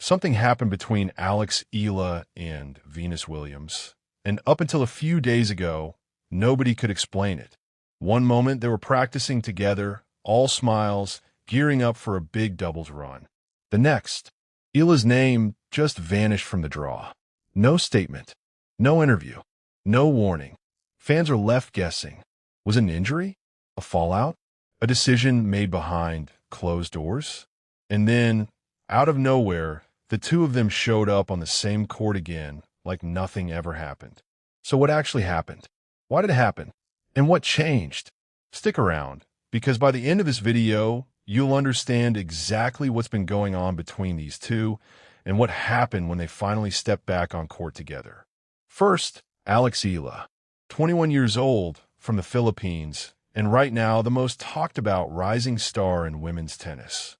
Something happened between Eala and Venus Williams, and up until a few days ago, nobody could explain it. One moment they were practicing together, all smiles, gearing up for a big doubles run. The next, Eala's name just vanished from the draw. No statement, no interview, no warning. Fans are left guessing. Was it an injury? A fallout? A decision made behind closed doors? And then, out of nowhere, the two of them showed up on the same court again, like nothing ever happened. So what actually happened? Why did it happen? And what changed? Stick around, because by the end of this video, you'll understand exactly what's been going on between these two and what happened when they finally stepped back on court together. First, Eala, 21 years old, from the Philippines, and right now the most talked about rising star in women's tennis.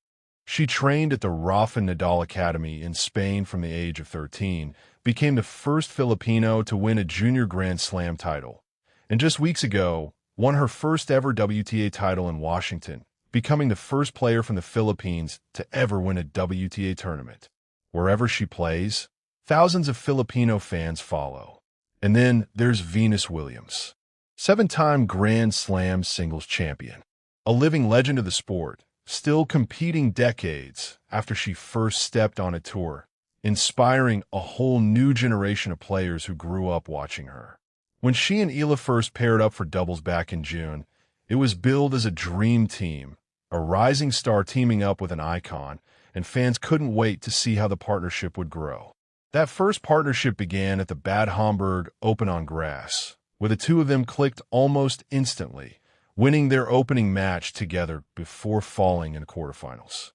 She trained at the Rafa Nadal Academy in Spain from the age of 13, became the first Filipino to win a junior Grand Slam title, and just weeks ago, won her first ever WTA title in Washington, becoming the first player from the Philippines to ever win a WTA tournament. Wherever she plays, thousands of Filipino fans follow. And then there's Venus Williams, 7-time Grand Slam singles champion, a living legend of the sport, still competing decades after she first stepped on a tour, inspiring a whole new generation of players who grew up watching her. When she and Eala first paired up for doubles back in June, it was billed as a dream team, a rising star teaming up with an icon, and fans couldn't wait to see how the partnership would grow. That first partnership began at the Bad Homburg Open on grass, where the two of them clicked almost instantly, winning their opening match together before falling in the quarterfinals.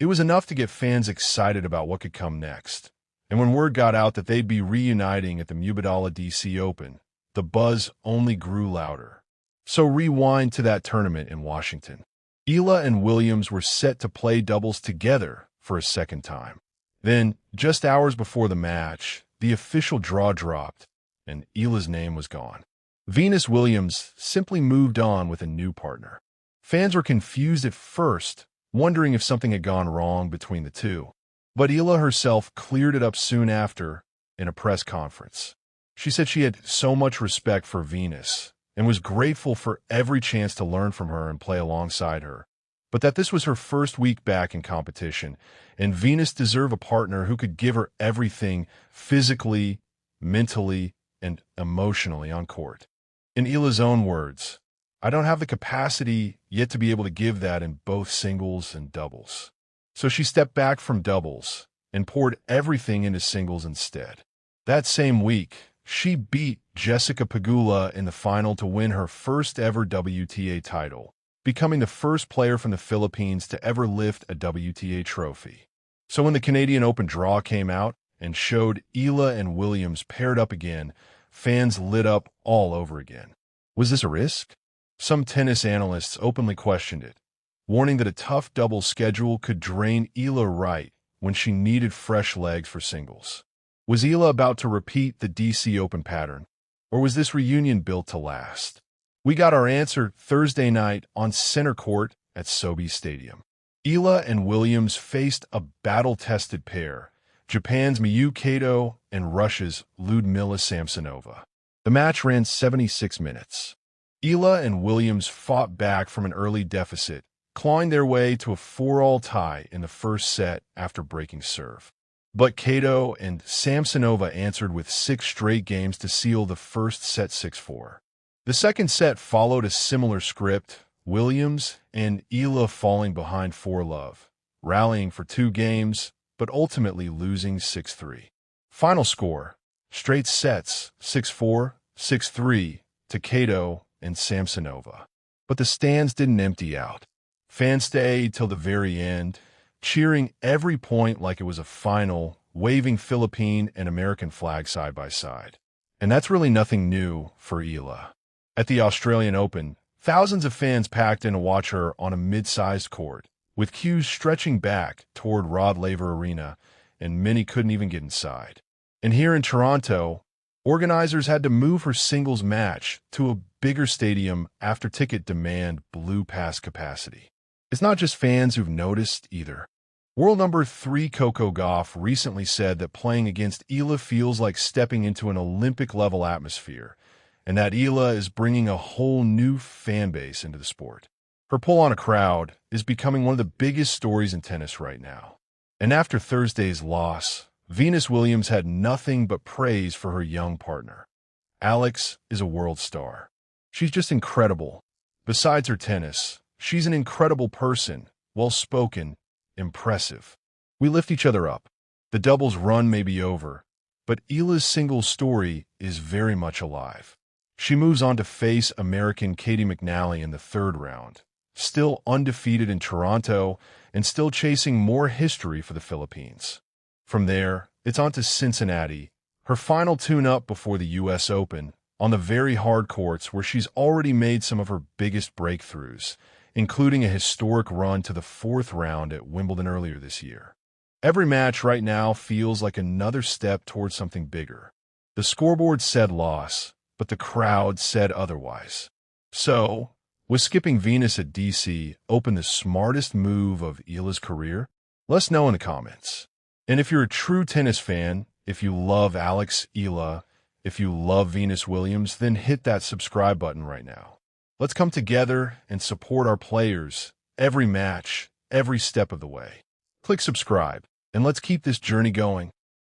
It was enough to get fans excited about what could come next, and when word got out that they'd be reuniting at the Mubadala DC Open, the buzz only grew louder. So rewind to that tournament in Washington. Eala and Williams were set to play doubles together for a second time. Then, just hours before the match, the official draw dropped, and Eala's name was gone. Venus Williams simply moved on with a new partner. Fans were confused at first, wondering if something had gone wrong between the two. But Eala herself cleared it up soon after in a press conference. She said she had so much respect for Venus and was grateful for every chance to learn from her and play alongside her, but that this was her first week back in competition, and Venus deserved a partner who could give her everything physically, mentally, and emotionally on court. In Eala's own words, "I don't have the capacity yet to be able to give that in both singles and doubles." So she stepped back from doubles and poured everything into singles instead. That same week, she beat Jessica Pegula in the final to win her first ever WTA title, becoming the first player from the Philippines to ever lift a WTA trophy. So when the Canadian Open draw came out and showed Eala and Williams paired up again, fans lit up all over again. Was this a risk? Some tennis analysts openly questioned it, warning that a tough doubles schedule could drain Eala right when she needed fresh legs for singles. Was Eala about to repeat the DC Open pattern, or was this reunion built to last? We got our answer Thursday night on center court at Sobeys Stadium. Eala and Williams faced a battle-tested pair, Japan's Miyu Kato and Russia's Ludmila Samsonova. The match ran 76 minutes. Eala and Williams fought back from an early deficit, clawing their way to a 4-all tie in the first set after breaking serve. But Kato and Samsonova answered with 6 straight games to seal the first set 6-4. The second set followed a similar script, Williams and Eala falling behind 4-love, rallying for 2 games, but ultimately losing 6-3. Final score, straight sets 6-4, 6-3 to Kato and Samsonova. But the stands didn't empty out. Fans stayed till the very end, cheering every point like it was a final, waving Philippine and American flags side by side. And that's really nothing new for Eala. At the Australian Open, thousands of fans packed in to watch her on a mid-sized court, with queues stretching back toward Rod Laver Arena, and many couldn't even get inside. And here in Toronto, organizers had to move her singles match to a bigger stadium after ticket demand blew past capacity. It's not just fans who've noticed either. World number 3 Coco Gauff recently said that playing against Eala feels like stepping into an Olympic-level atmosphere, and that Eala is bringing a whole new fan base into the sport. Her pull on a crowd is becoming one of the biggest stories in tennis right now. And after Thursday's loss, Venus Williams had nothing but praise for her young partner. Alex is a world star. She's just incredible. Besides her tennis, she's an incredible person, well-spoken, impressive. We lift each other up. The doubles run may be over, but Eala's singles story is very much alive. She moves on to face American Katie McNally in the third round, still undefeated in Toronto and still chasing more history for the Philippines. From there, it's on to Cincinnati, her final tune-up before the U.S. Open, on the very hard courts where she's already made some of her biggest breakthroughs, including a historic run to the fourth round at Wimbledon earlier this year. Every match right now feels like another step towards something bigger. The scoreboard said loss, but the crowd said otherwise. So, was skipping Venus at DC Open the smartest move of Eala's career? Let us know in the comments. And if you're a true tennis fan, if you love Alex, Eala, if you love Venus Williams, then hit that subscribe button right now. Let's come together and support our players every match, every step of the way. Click subscribe, and let's keep this journey going.